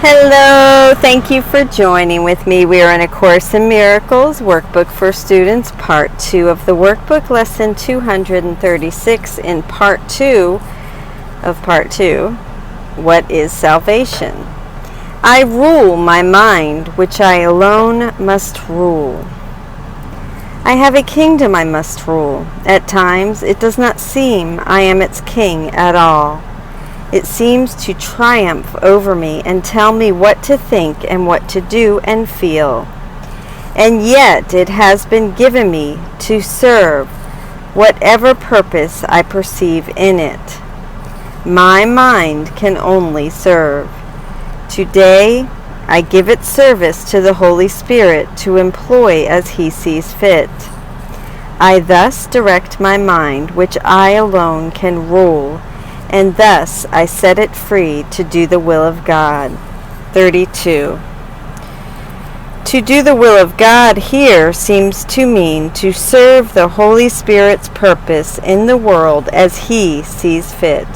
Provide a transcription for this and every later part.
Hello, thank you for joining with me. We are in A Course in Miracles, Workbook for Students, Part 2 of the workbook, Lesson 236 in Part 2 of Part 2, What is Salvation? I rule my mind, which I alone must rule. I have a kingdom I must rule. At times it does not seem I am its king at all. It seems to triumph over me and tell me what to think and what to do and feel. And yet it has been given me to serve whatever purpose I perceive in it. My mind can only serve. Today I give it service to the Holy Spirit to employ as He sees fit. I thus direct my mind, which I alone can rule, and thus I set it free to do the will of God. 32. To do the will of God here seems to mean to serve the Holy Spirit's purpose in the world as He sees fit.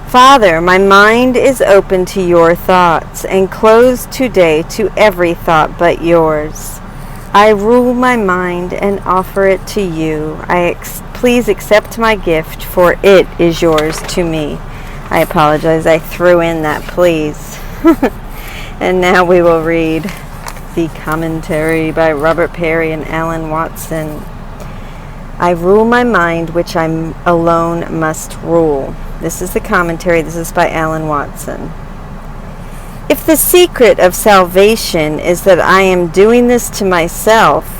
Father, my mind is open to your thoughts and closed today to every thought but yours. I rule my mind and offer it to you. Please accept my gift, for it is yours to me. I apologize, I threw in that please. And now we will read the commentary by Robert Perry and Alan Watson. I rule my mind, which I alone must rule. This is the commentary. This is by Alan Watson. If the secret of salvation is that I am doing this to myself,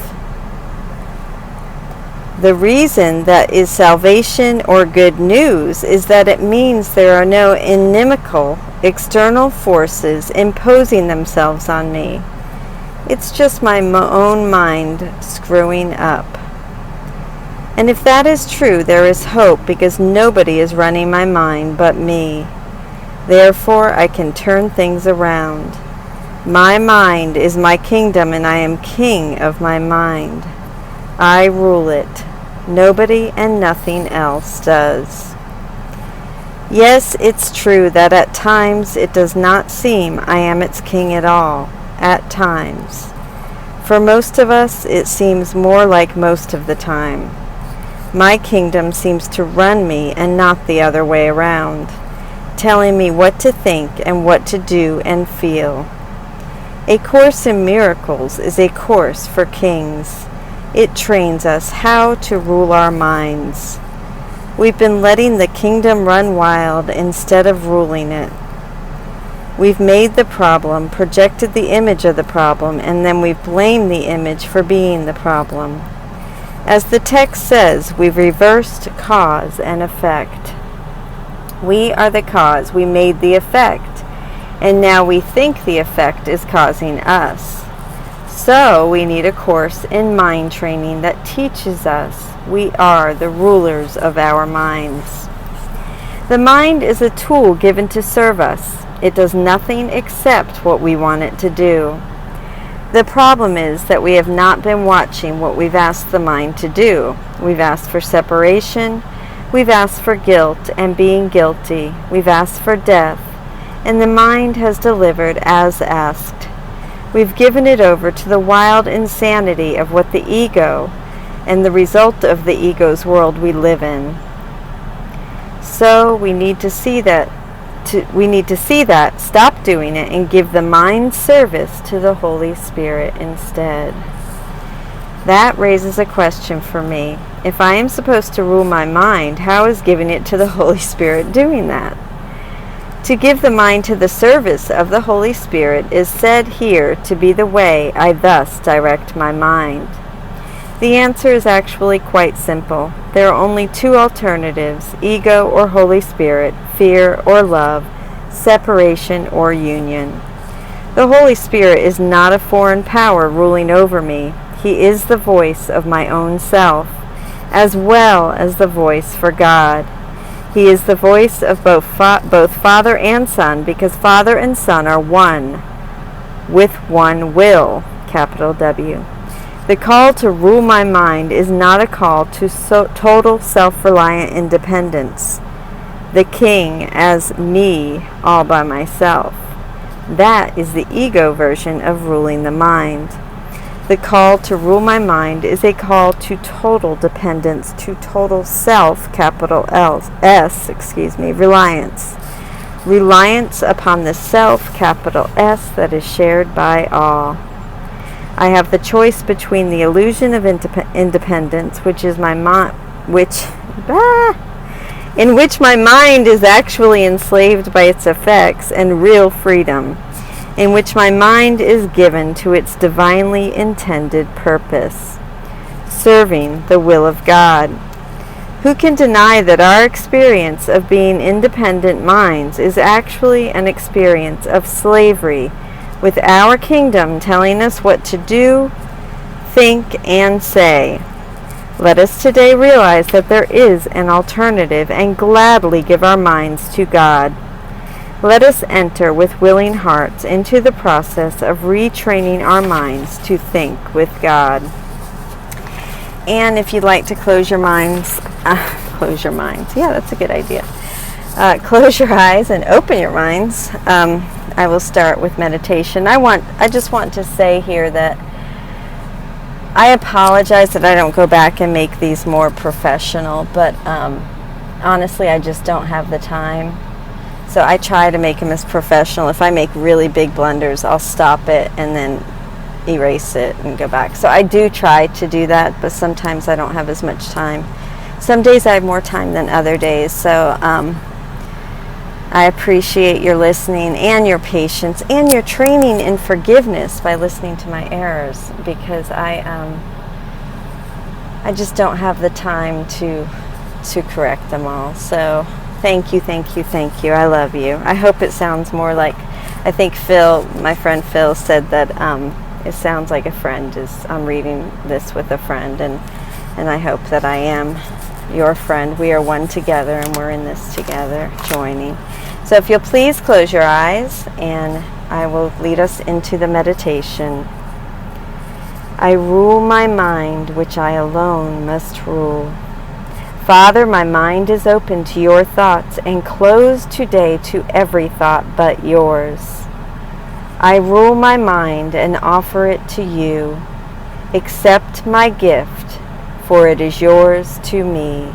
the reason that is salvation or good news is that it means there are no inimical external forces imposing themselves on me. It's just my own mind screwing up. And if that is true, there is hope, because nobody is running my mind but me. Therefore, I can turn things around. My mind is my kingdom, and I am king of my mind. I rule it. Nobody and nothing else does. Yes, it's true that at times it does not seem I am its king at all. At times. For most of us, it seems more like most of the time. My kingdom seems to run me and not the other way around, telling me what to think and what to do and feel. A Course in Miracles is a course for kings. It trains us how to rule our minds. We've been letting the kingdom run wild instead of ruling it. We've made the problem, projected the image of the problem, and then we've blamed the image for being the problem. As the text says, we've reversed cause and effect. We are the cause. We made the effect. And now we think the effect is causing us. So we need a course in mind training that teaches us we are the rulers of our minds. The mind is a tool given to serve us. It does nothing except what we want it to do. The problem is that we have not been watching what we've asked the mind to do. We've asked for separation. We've asked for guilt and being guilty. We've asked for death. And the mind has delivered as asked. We've given it over to the wild insanity of what the ego and the result of the ego's world we live in. So we need to see that. Stop doing it, and give the mind service to the Holy Spirit instead. That raises a question for me. If I am supposed to rule my mind, how is giving it to the Holy Spirit doing that? To give the mind to the service of the Holy Spirit is said here to be the way I thus direct my mind. The answer is actually quite simple. There are only two alternatives: ego or Holy Spirit, fear or love, separation or union. The Holy Spirit is not a foreign power ruling over me. He is the voice of my own self, as well as the voice for God. He is the voice of both Father and Son, because Father and Son are one, with one will, capital W. The call to rule my mind is not a call to total self-reliant independence. the king as me all by myself. That is the ego version of ruling the mind. The call to rule my mind is a call to total dependence, to total self, capital reliance. Reliance upon the self, capital S, that is shared by all. I have the choice between the illusion of independence, in which my mind is actually enslaved by its effects, and real freedom, in which my mind is given to its divinely intended purpose, serving the will of God. Who can deny that our experience of being independent minds is actually an experience of slavery, with our kingdom telling us what to do, think, and say? Let us today realize that there is an alternative and gladly give our minds to God. Let us enter with willing hearts into the process of retraining our minds to think with God. And if you'd like to close your minds, yeah, that's a good idea. Close your eyes and open your minds. I will start with meditation. I just want to say here that I apologize that I don't go back and make these more professional, but honestly, I just don't have the time. So I try to make them as professional. If I make really big blunders, I'll stop it and then erase it and go back. So I do try to do that, but sometimes I don't have as much time. Some days I have more time than other days. So I appreciate your listening and your patience and your training in forgiveness by listening to my errors, because I just don't have the time to correct them all. So thank you. I love you. I hope it sounds more like, I think my friend Phil said that it sounds like a friend I'm reading this with a friend, and I hope that I am your friend. We are one together, and we're in this together, joining. So if you'll please close your eyes, and I will lead us into the meditation. I rule my mind, which I alone must rule. Father, my mind is open to your thoughts and closed today to every thought but yours. I rule my mind and offer it to you. Accept my gift, for it is yours to me.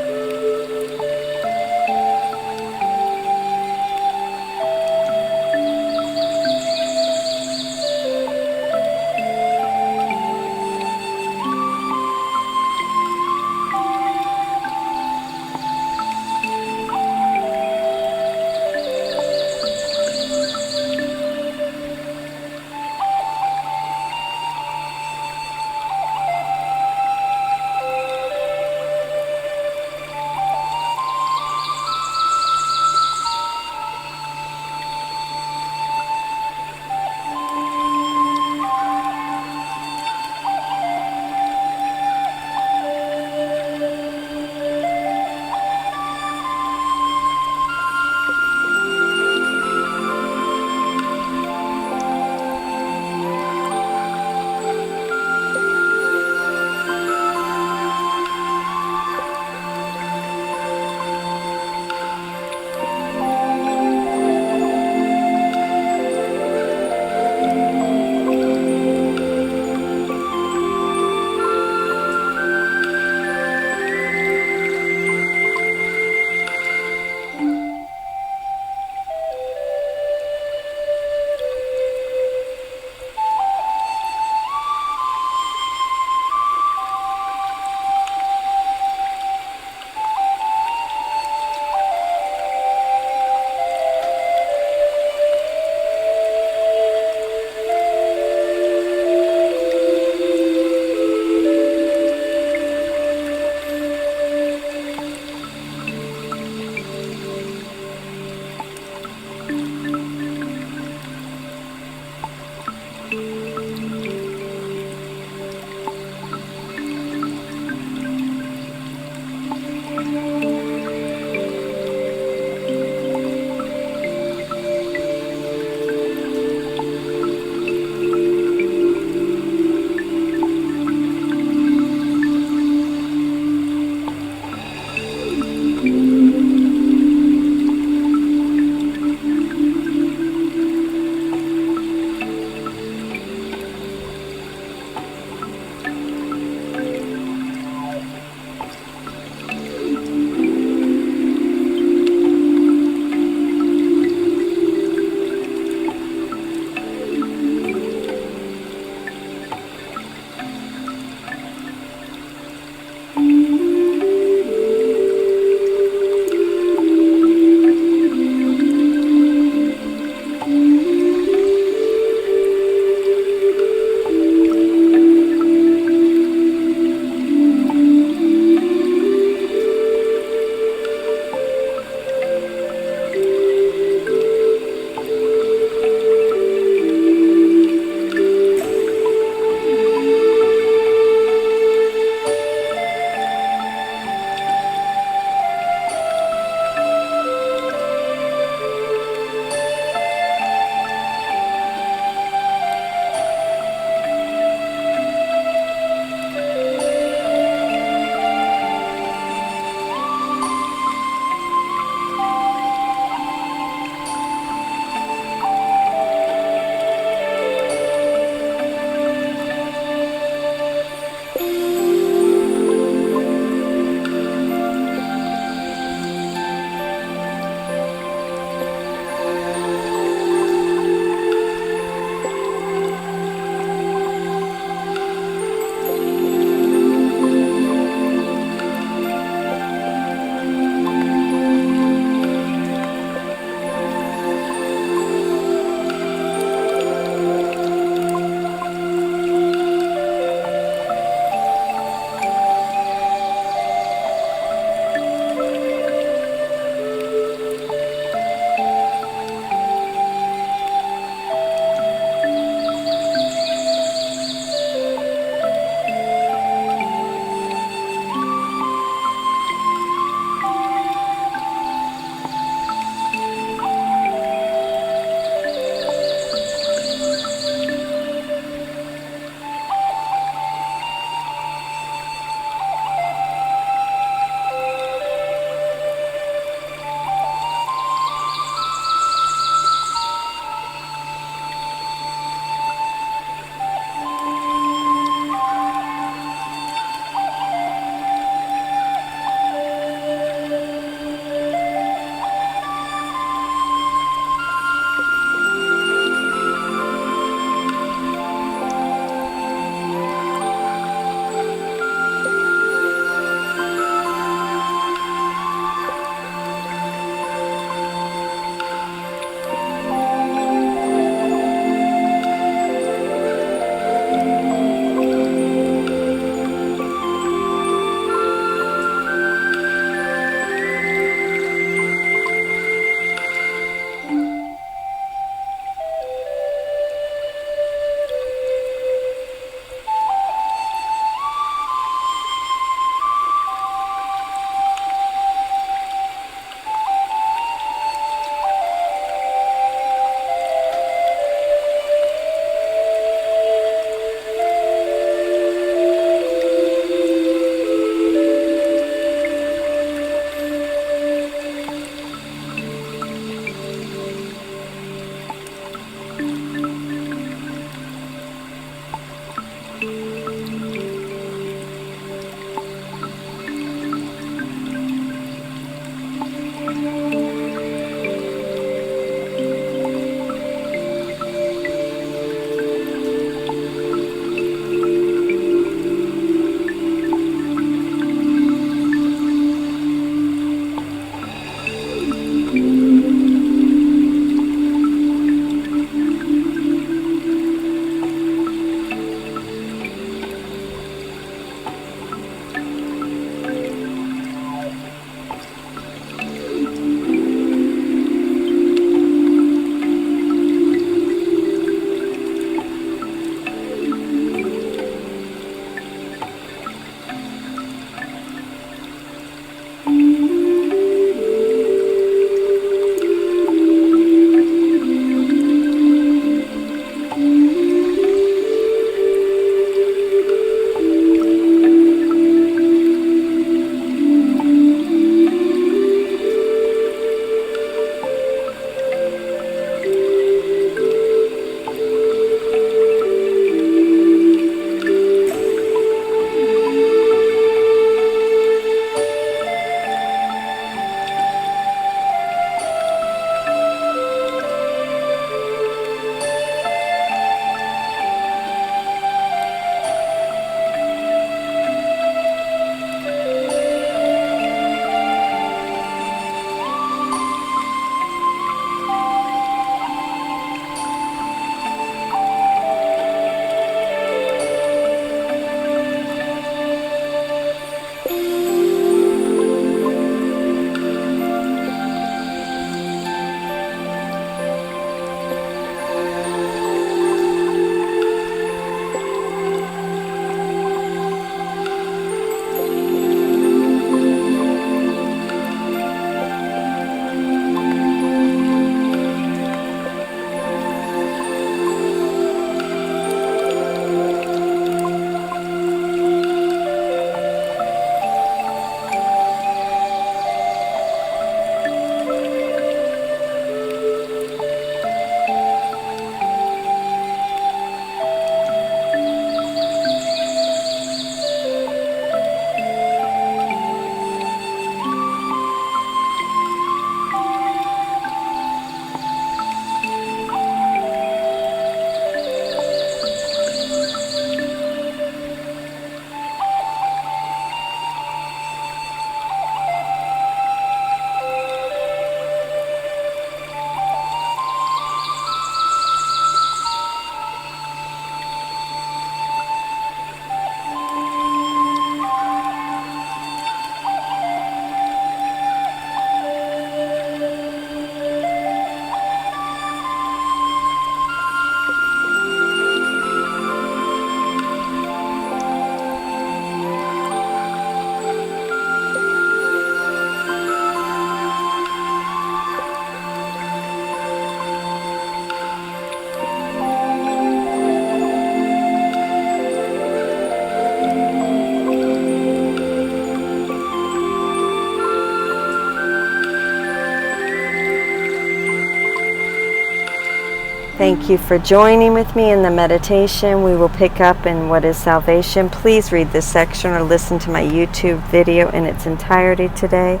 Thank you for joining with me in the meditation. We will pick up in What is Salvation. Please read this section or listen to my YouTube video in its entirety today.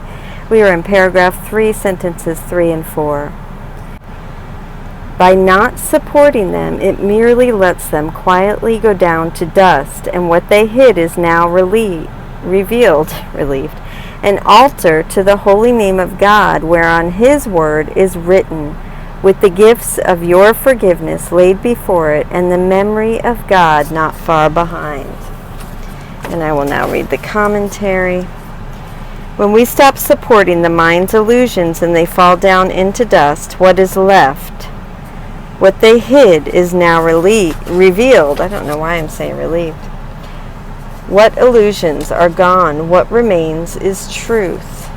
We are in paragraph 3, sentences 3 and 4. By not supporting them, it merely lets them quietly go down to dust, and what they hid is now relieved, an altar to the holy name of God, whereon His word is written, with the gifts of your forgiveness laid before it, and the memory of God not far behind. And I will now read the commentary. When we stop supporting the mind's illusions and they fall down into dust, what is left? What they hid is now revealed. I don't know why I'm saying relieved. What illusions are gone, what remains is truth.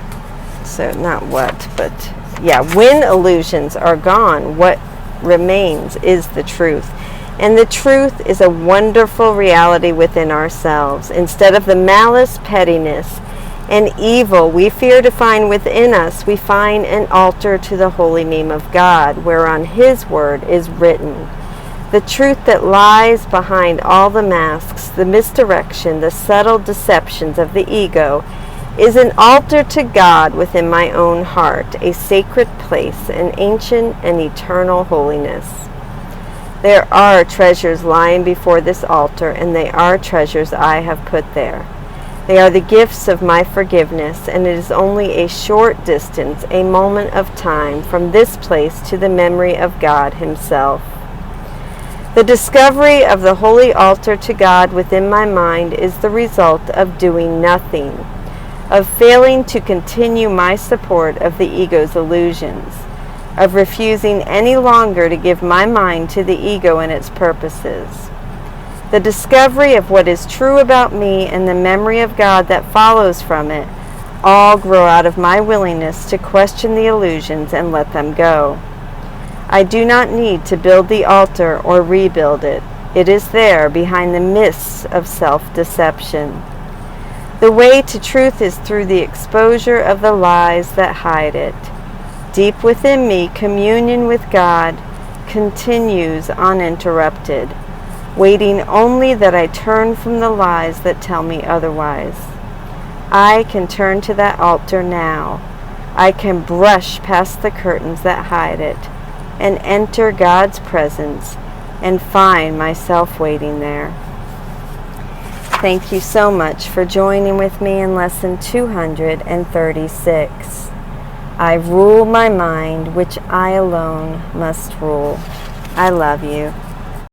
So not what, but yeah, when illusions are gone, what remains is the truth. And the truth is a wonderful reality within ourselves. Instead of the malice, pettiness, and evil we fear to find within us, we find an altar to the holy name of God, whereon His word is written. The truth that lies behind all the masks, the misdirection, the subtle deceptions of the ego, is an altar to God within my own heart, a sacred place, an ancient and eternal holiness. There are treasures lying before this altar, and they are treasures I have put there. They are the gifts of my forgiveness, and it is only a short distance, a moment of time, from this place to the memory of God Himself. The discovery of the holy altar to God within my mind is the result of doing nothing, of failing to continue my support of the ego's illusions, of refusing any longer to give my mind to the ego and its purposes. The discovery of what is true about me and the memory of God that follows from it all grow out of my willingness to question the illusions and let them go. I do not need to build the altar or rebuild it. It is there behind the mists of self-deception. The way to truth is through the exposure of the lies that hide it. Deep within me, communion with God continues uninterrupted, waiting only that I turn from the lies that tell me otherwise. I can turn to that altar now. I can brush past the curtains that hide it and enter God's presence and find myself waiting there. Thank you so much for joining with me in lesson 236. I rule my mind, which I alone must rule. I love you.